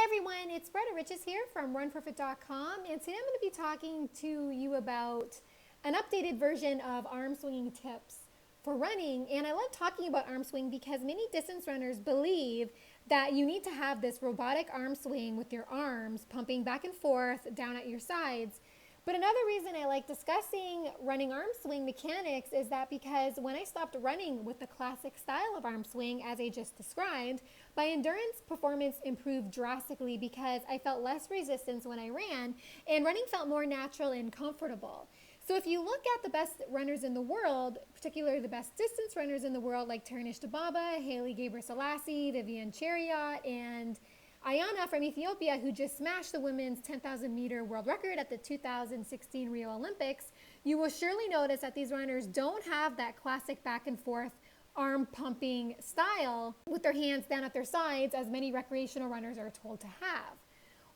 Hi everyone, it's Bretta Riches here from runforfoot.com, and today I'm going to be talking to you about an updated version of arm swinging tips for running. And I love talking about arm swing because many distance runners believe that you need to have this robotic arm swing with your arms pumping back and forth down at your sides. But another reason I like discussing running arm swing mechanics is that because when I stopped running with the classic style of arm swing, as I just described, my endurance performance improved drastically because I felt less resistance when I ran, and running felt more natural and comfortable. So if you look at the best runners in the world, particularly the best distance runners in the world, like Ternish Dababa, Hailey Gebrselassie, Vivian Chariot, and Ayana from Ethiopia, who just smashed the women's 10,000 meter world record at the 2016 Rio Olympics, you will surely notice that these runners don't have that classic back and forth arm pumping style with their hands down at their sides as many recreational runners are told to have.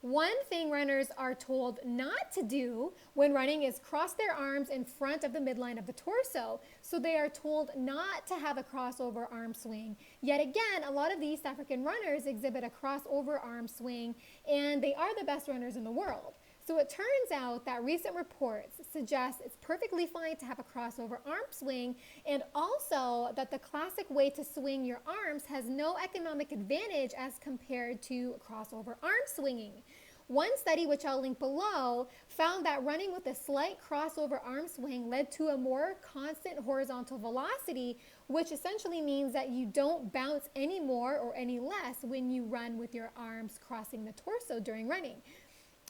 One thing runners are told not to do when running is cross their arms in front of the midline of the torso. So they are told not to have a crossover arm swing. Yet again, a lot of the East African runners exhibit a crossover arm swing, and they are the best runners in the world. So it turns out that recent reports suggest it's perfectly fine to have a crossover arm swing, and also that the classic way to swing your arms has no economic advantage as compared to crossover arm swinging. One study, which I'll link below, found that running with a slight crossover arm swing led to a more constant horizontal velocity, which essentially means that you don't bounce any more or any less when you run with your arms crossing the torso during running.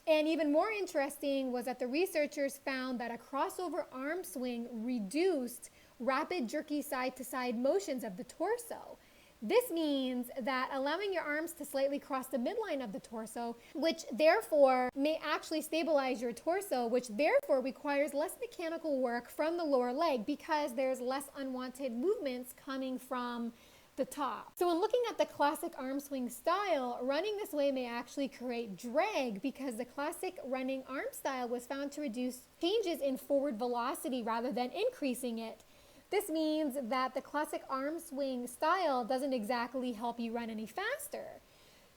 And even more interesting was that the researchers found that a crossover arm swing reduced rapid jerky side-to-side motions of the torso. This means that allowing your arms to slightly cross the midline of the torso, which therefore may actually stabilize your torso, which therefore requires less mechanical work from the lower leg because there's less unwanted movements coming from the top. So when looking at the classic arm swing style, running this way may actually create drag because the classic running arm style was found to reduce changes in forward velocity rather than increasing it. This means that the classic arm swing style doesn't exactly help you run any faster.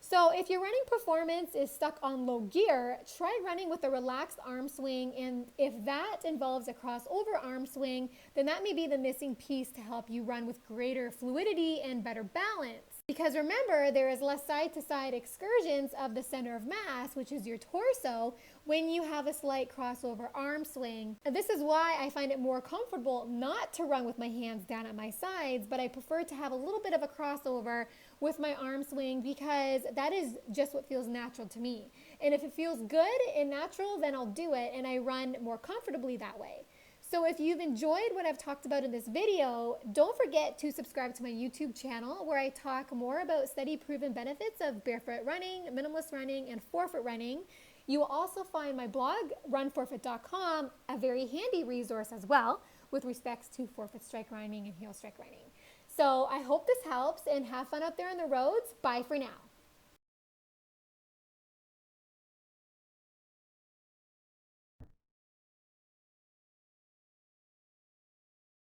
So if your running performance is stuck on low gear, try running with a relaxed arm swing, and if that involves a crossover arm swing, then that may be the missing piece to help you run with greater fluidity and better balance. Because remember, there is less side-to-side excursions of the center of mass, which is your torso, when you have a slight crossover arm swing. And this is why I find it more comfortable not to run with my hands down at my sides, but I prefer to have a little bit of a crossover with my arm swing because that is just what feels natural to me. And if it feels good and natural, then I'll do it, and I run more comfortably that way. So if you've enjoyed what I've talked about in this video, don't forget to subscribe to my YouTube channel where I talk more about study proven benefits of barefoot running, minimalist running, and forefoot running. You will also find my blog, runforfoot.com, a very handy resource as well with respects to forefoot strike running and heel strike running. So I hope this helps, and have fun out there on the roads. Bye for now.